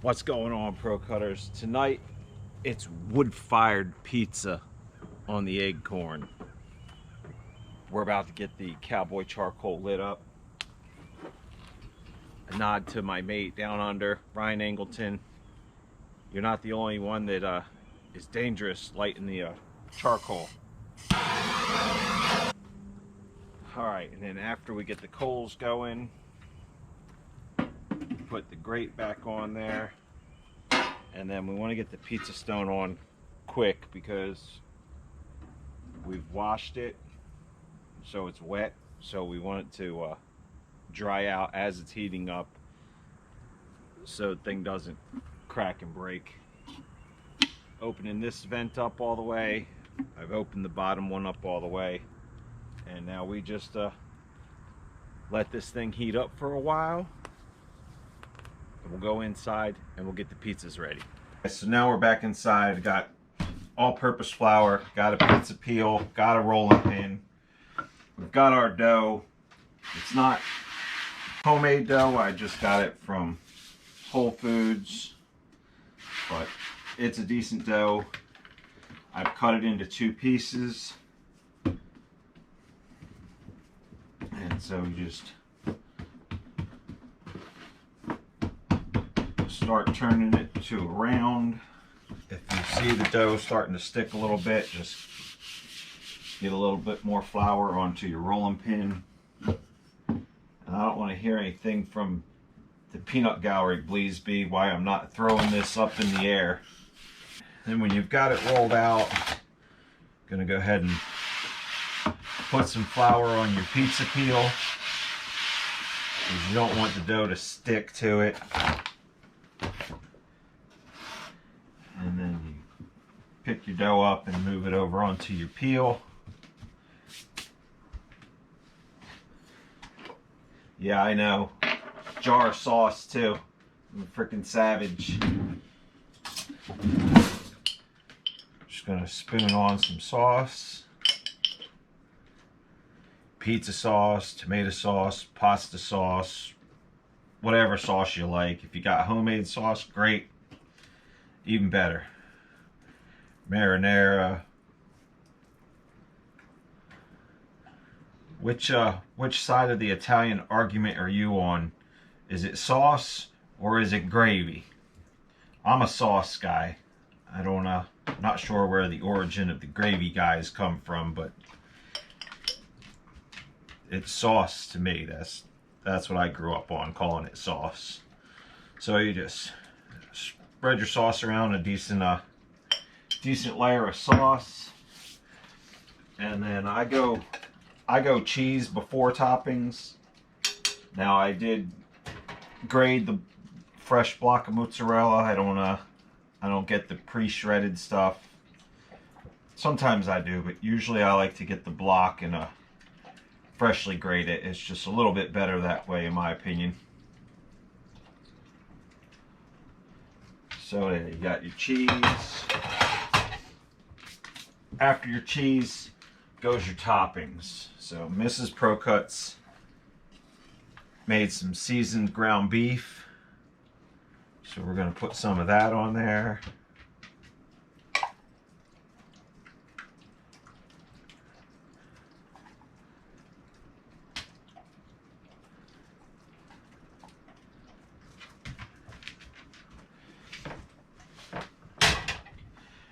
What's going on, Pro Cutters? Tonight it's wood-fired pizza on the AKORN. We're about to get the cowboy charcoal lit up. A nod to my mate down under, Ryan Angleton. You're not the only one that is dangerous lighting the charcoal. Alright, and then after we get the coals going, put the grate back on there, and then we want to get the pizza stone on quick because we've washed it so it's wet, so we want it to dry out as it's heating up so the thing doesn't crack and break. Opening this vent up all the way, I've opened the bottom one up all the way, and now we just let this thing heat up for a while. We'll go inside and we'll get the pizzas ready. So now we're back inside. Got all-purpose flour, got a pizza peel, got a rolling pin. We've got our dough. It's not homemade dough. I just got it from Whole Foods, but it's a decent dough. I've cut it into 2 pieces. And so you just start turning it to a round. If you see the dough starting to stick a little bit, just get a little bit more flour onto your rolling pin. And I don't want to hear anything from the peanut gallery, please be, why I'm not throwing this up in the air. Then when you've got it rolled out, I'm gonna go ahead and put some flour on your pizza peel, because you don't want the dough to stick to it. And then you pick your dough up and move it over onto your peel. Yeah, I know. Jar of sauce too. I'm a freaking savage. Just gonna spoon on some sauce. Pizza sauce, tomato sauce, pasta sauce, whatever sauce you like. If you got homemade sauce, great. Even better. Marinara. Which side of the Italian argument are you on? Is it sauce or is it gravy? I'm a sauce guy. I don't know. I'm not sure where the origin of the gravy guys come from, but it's sauce to me. That's what I grew up on, calling it sauce. So you just spread your sauce around, a decent layer of sauce, and then I go cheese before toppings. Now I did grade the fresh block of mozzarella. I don't get the pre-shredded stuff. Sometimes I do, but usually I like to get the block and freshly grate it. It's just a little bit better that way, in my opinion. So there you got your cheese. After your cheese goes your toppings. So Mrs. Pro Cuts made some seasoned ground beef. So we're going to put some of that on there.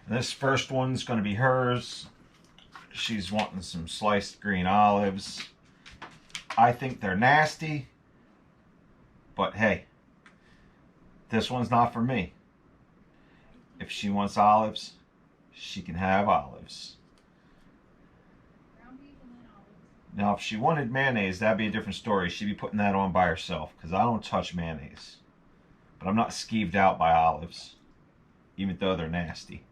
This first one's going to be hers. She's wanting some sliced green olives. I think they're nasty, but hey, this one's not for me. If she wants olives, she can have olives. Now, if she wanted mayonnaise, that'd be a different story. She'd be putting that on by herself, because I don't touch mayonnaise. But I'm not skeeved out by olives, even though they're nasty.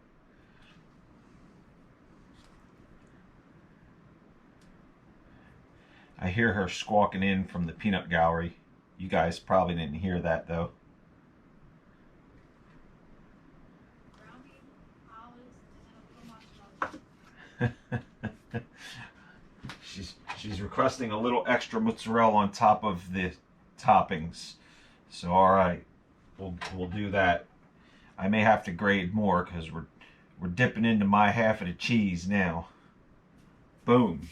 I hear her squawking in from the peanut gallery. You guys probably didn't hear that though. She's requesting a little extra mozzarella on top of the toppings. So all right, we'll do that. I may have to grade more because we're dipping into my half of the cheese now. Boom.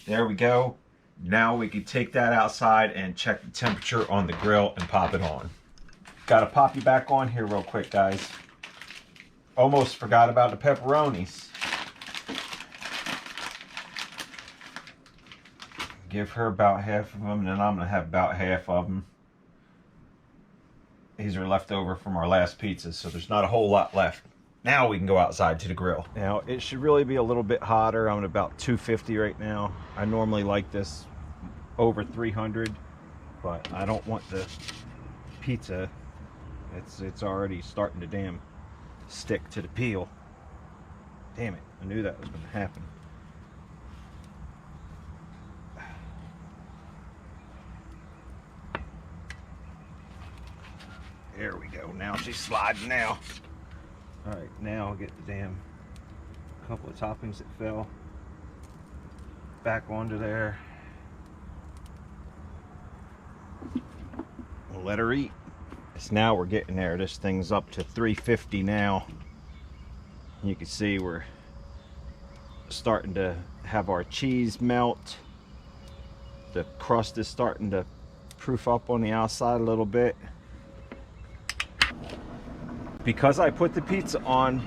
There we go. Now we can take that outside and check the temperature on the grill and pop it on. Got to pop you back on here real quick, guys. Almost forgot about the pepperonis. Give her about half of them, and then I'm going to have about half of them. These are left over from our last pizza, so there's not a whole lot left. Now we can go outside to the grill. Now, it should really be a little bit hotter. I'm at about 250 right now. I normally like this over 300, but I don't want the pizza. It's already starting to damn stick to the peel. Damn it, I knew that was going to happen. There we go. Now she's sliding now. Alright, now I'll get the damn couple of toppings that fell back onto there. We'll let her eat. So now we're getting there. This thing's up to 350 now. You can see we're starting to have our cheese melt. The crust is starting to proof up on the outside a little bit. Because I put the pizza on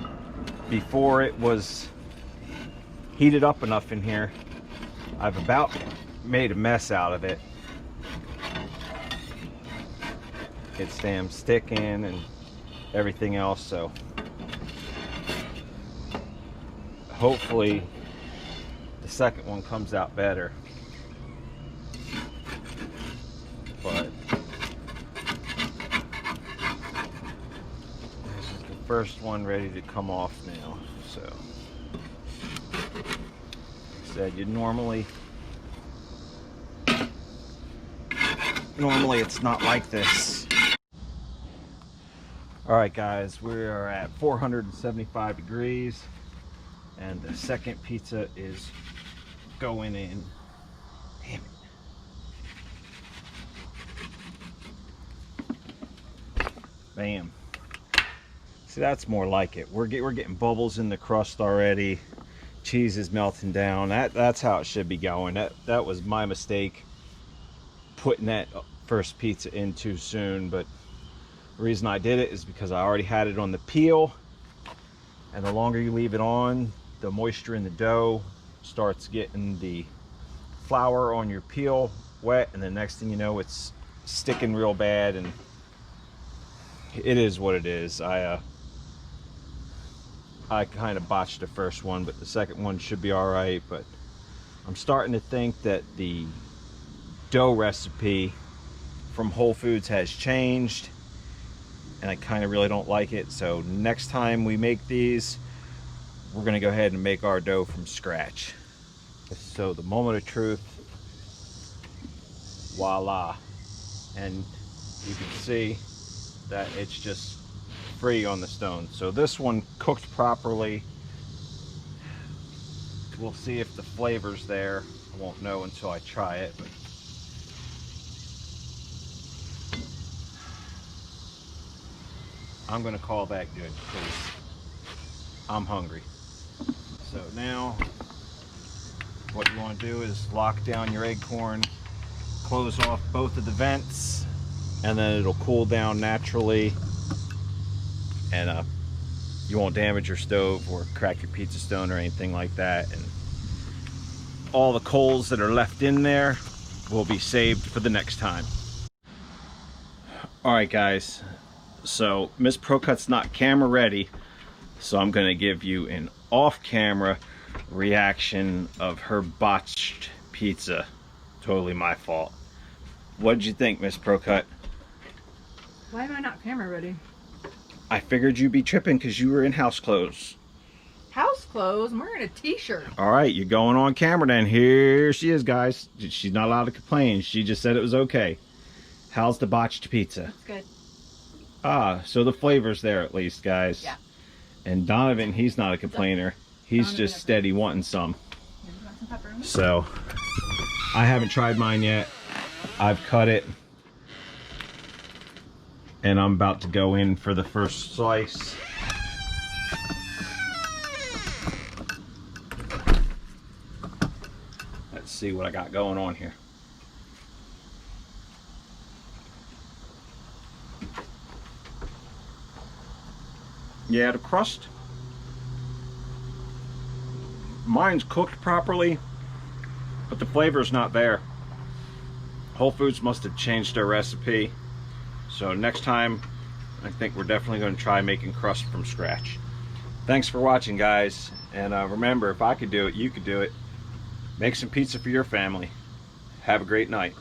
before it was heated up enough in here, I've about made a mess out of it. It's damn sticking and everything else, so hopefully the second one comes out better. But first one ready to come off now. So like I said, you normally it's not like this. All right guys, we are at 475 degrees and the second pizza is going in. Damn it. Bam. See, that's more like it. We're getting bubbles in the crust already. Cheese is melting down. That's how it should be going. That was my mistake, putting that first pizza in too soon. But the reason I did it is because I already had it on the peel, and the longer you leave it on, the moisture in the dough starts getting the flour on your peel wet, and the next thing you know, it's sticking real bad. And it is what it is. I kind of botched the first one, but the second one should be all right. But I'm starting to think that the dough recipe from Whole Foods has changed, and I kind of really don't like it. So next time we make these, we're going to go ahead and make our dough from scratch. So the moment of truth, voila. And you can see that it's just free on the stone. So this one cooked properly. We'll see if the flavor's there. I won't know until I try it, but I'm gonna call that good because I'm hungry. So now what you want to do is lock down your AKORN, close off both of the vents, and then it'll cool down naturally, and you won't damage your stove or crack your pizza stone or anything like that. And all the coals that are left in there will be saved for the next time. All right guys, so Miss ProCut's not camera ready, so I'm gonna give you an off-camera reaction of her botched pizza. Totally my fault. What did you think, Miss ProCut? Why am I not camera ready? I figured you'd be tripping because you were in house clothes. House clothes? I'm wearing a t-shirt. All right, you're going on camera then. Here she is, guys. She's not allowed to complain. She just said it was okay. How's the botched pizza? It's good. Ah, so the flavor's there at least, guys. Yeah. And Donovan, he's not a complainer. He's just steady wanting some. So, I haven't tried mine yet. I've cut it. And I'm about to go in for the first slice. Let's see what I got going on here. Yeah, the crust, mine's cooked properly, but the flavor is not there. Whole Foods must have changed their recipe. So next time, I think we're definitely going to try making crust from scratch. Thanks for watching, guys. And remember, if I could do it, you could do it. Make some pizza for your family. Have a great night.